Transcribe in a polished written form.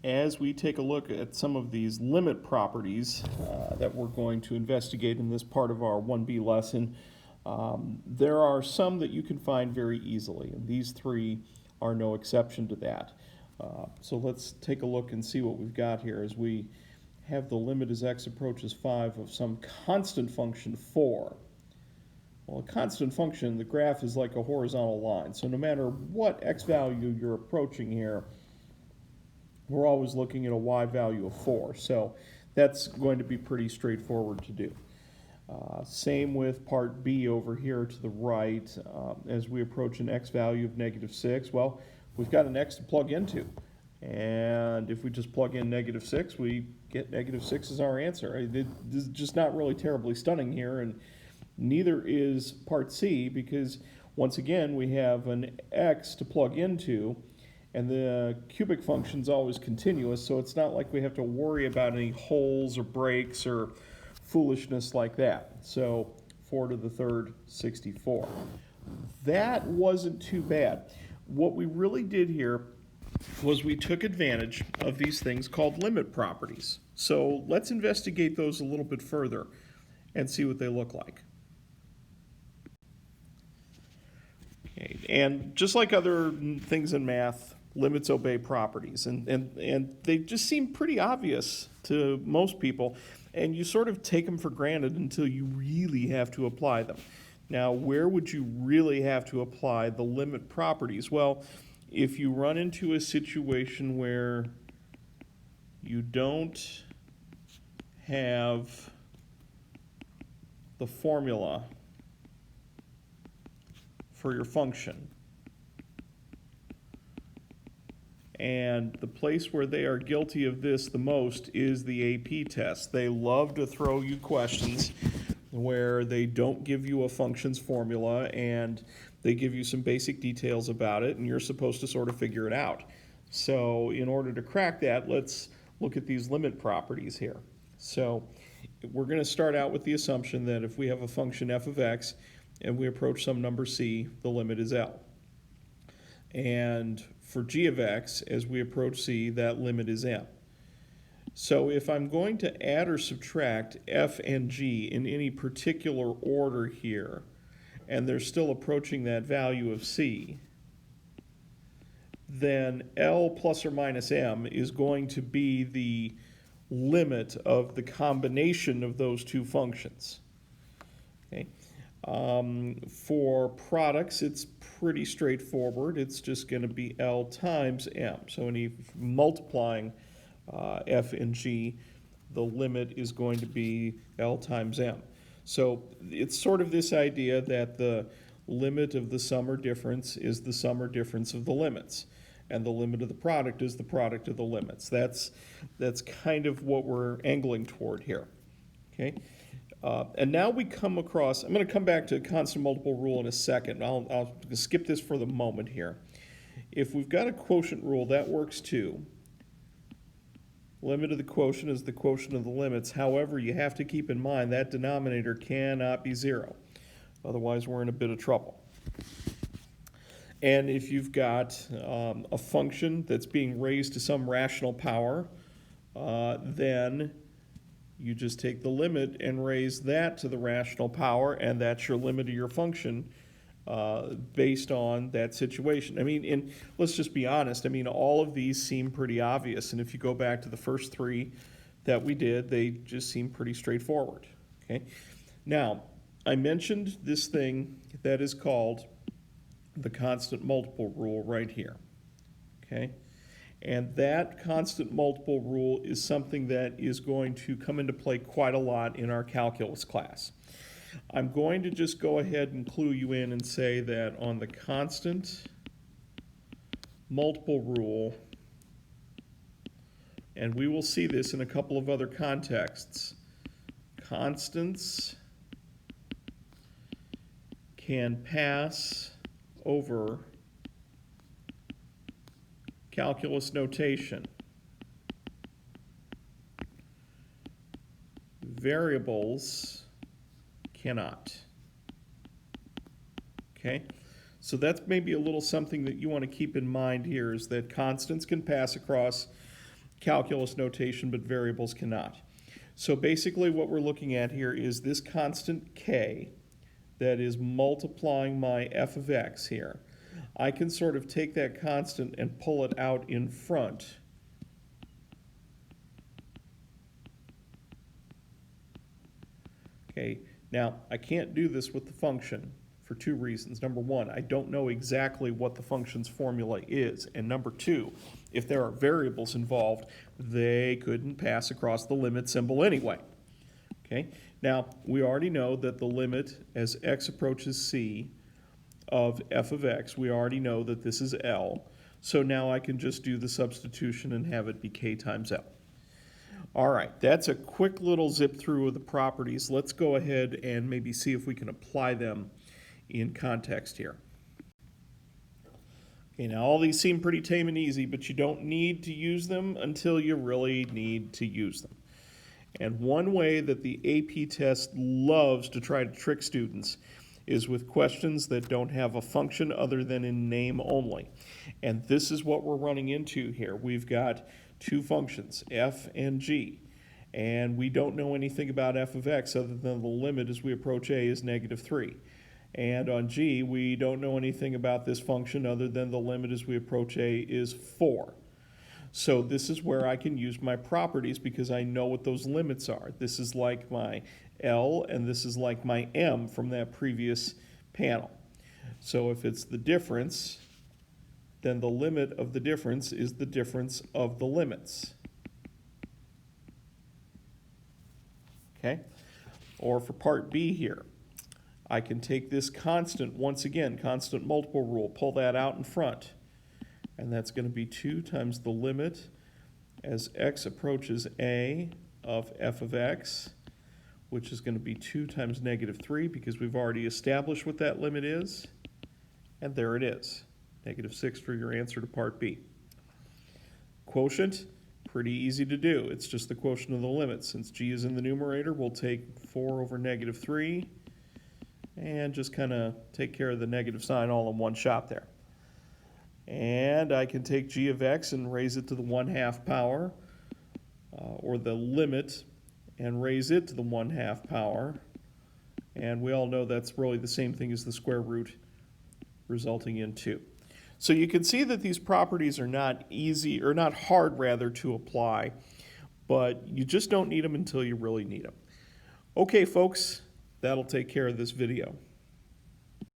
as we take a look at some of these limit properties that we're going to investigate in this part of our 1B lesson, there are some that you can find very easily, and these three are no exception to that. So let's take a look and see what we've got here as we have the limit as x approaches 5 of some constant function 4. Well, a constant function, the graph is like a horizontal line, so no matter what x value you're approaching here, we're always looking at a y value of 4, so that's going to be pretty straightforward to do. Same with part B over here to the right. As we approach an x value of -6, well, we've got an x to plug into, and if we just plug in -6, we get -6 as our answer. This is just not really terribly stunning here, and neither is part C, because once again we have an x to plug into, and the cubic function is always continuous, so it's not like we have to worry about any holes or breaks or foolishness like that. So 4 to the third, 64. That wasn't too bad. What we really did here was we took advantage of these things called limit properties. So let's investigate those a little bit further and see what they look like. Okay. And just like other things in math, limits obey properties, and they just seem pretty obvious to most people, and you sort of take them for granted until you really have to apply them. Now, where would you really have to apply the limit properties? Well, if you run into a situation where you don't have the formula for your function, and the place where they are guilty of this the most is the AP test. They love to throw you questions where they don't give you a function's formula and they give you some basic details about it, and you're supposed to sort of figure it out. So in order to crack that, let's look at these limit properties here. So we're going to start out with the assumption that if we have a function f of x and we approach some number c, the limit is L. And for g of x, as we approach c, that limit is m. So if I'm going to add or subtract f and g in any particular order here, and they're still approaching that value of c, then L plus or minus m is going to be the limit of the combination of those two functions. Okay. For products, it's pretty straightforward. It's just going to be L times m. So any multiplying f and g, the limit is going to be L times m. So it's sort of this idea that the limit of the sum or difference is the sum or difference of the limits, and the limit of the product is the product of the limits. That's kind of what we're angling toward here. Okay. And now we come across, I'm going to come back to constant multiple rule in a second. I'll skip this for the moment here. If we've got a quotient rule, that works too. Limit of the quotient is the quotient of the limits. However, you have to keep in mind that denominator cannot be 0. Otherwise, we're in a bit of trouble. And if you've got a function that's being raised to some rational power, then you just take the limit and raise that to the rational power, and that's your limit of your function based on that situation. I mean, and let's just be honest, I mean, all of these seem pretty obvious, and if you go back to the first three that we did, they just seem pretty straightforward. Okay. Now, I mentioned this thing that is called the constant multiple rule right here. Okay. And that constant multiple rule is something that is going to come into play quite a lot in our calculus class. I'm going to just go ahead and clue you in and say that on the constant multiple rule, and we will see this in a couple of other contexts, constants can pass over calculus notation. Variables cannot. Okay? So that's maybe a little something that you want to keep in mind here, is that constants can pass across calculus notation, but variables cannot. So basically what we're looking at here is this constant k that is multiplying my f of x here. I can sort of take that constant and pull it out in front. Okay, now I can't do this with the function for two reasons. Number one, I don't know exactly what the function's formula is. And number two, if there are variables involved, they couldn't pass across the limit symbol anyway. Okay, now we already know that the limit as x approaches c of f of x, we already know that this is L. So now I can just do the substitution and have it be k times L. All right, that's a quick little zip through of the properties. Let's go ahead and maybe see if we can apply them in context here. Okay, now all these seem pretty tame and easy, but you don't need to use them until you really need to use them. And one way that the AP test loves to try to trick students is with questions that don't have a function other than in name only. And this is what we're running into here. We've got two functions, f and g, and we don't know anything about f of x other than the limit as we approach a is -3. And on g, we don't know anything about this function other than the limit as we approach a is 4. So this is where I can use my properties because I know what those limits are. This is like my L and this is like my M from that previous panel. So if it's the difference, then the limit of the difference is the difference of the limits. Okay? Or for part B here, I can take this constant, once again, constant multiple rule, pull that out in front. And that's going to be 2 times the limit as x approaches a of f of x, which is going to be 2 times -3 because we've already established what that limit is. And there it is, -6 for your answer to part B. Quotient, pretty easy to do. It's just the quotient of the limits. Since g is in the numerator, we'll take 4 over -3 and just kind of take care of the negative sign all in one shot there. And I can take g of x and raise it to the 1/2 power, or the limit, and raise it to the 1/2 power. And we all know that's really the same thing as the square root, resulting in 2. So you can see that these properties are not easy, or not hard rather, to apply, but you just don't need them until you really need them. Okay, folks, that'll take care of this video.